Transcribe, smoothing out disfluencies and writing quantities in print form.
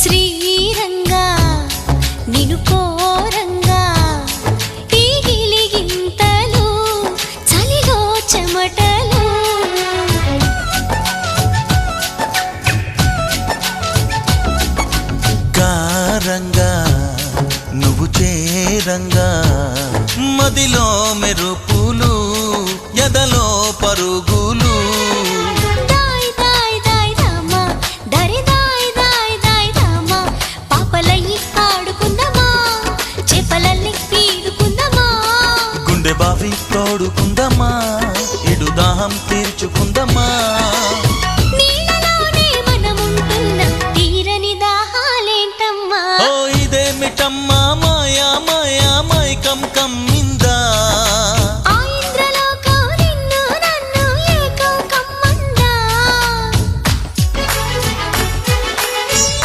శ్రీరంగా నిను కోరంగా ఈ గిలిగింతలు చలిలో చెమటలు గారంగా నువ్వు చేరంగా మదిలో మెరుపులు ఎదలో పరుగులు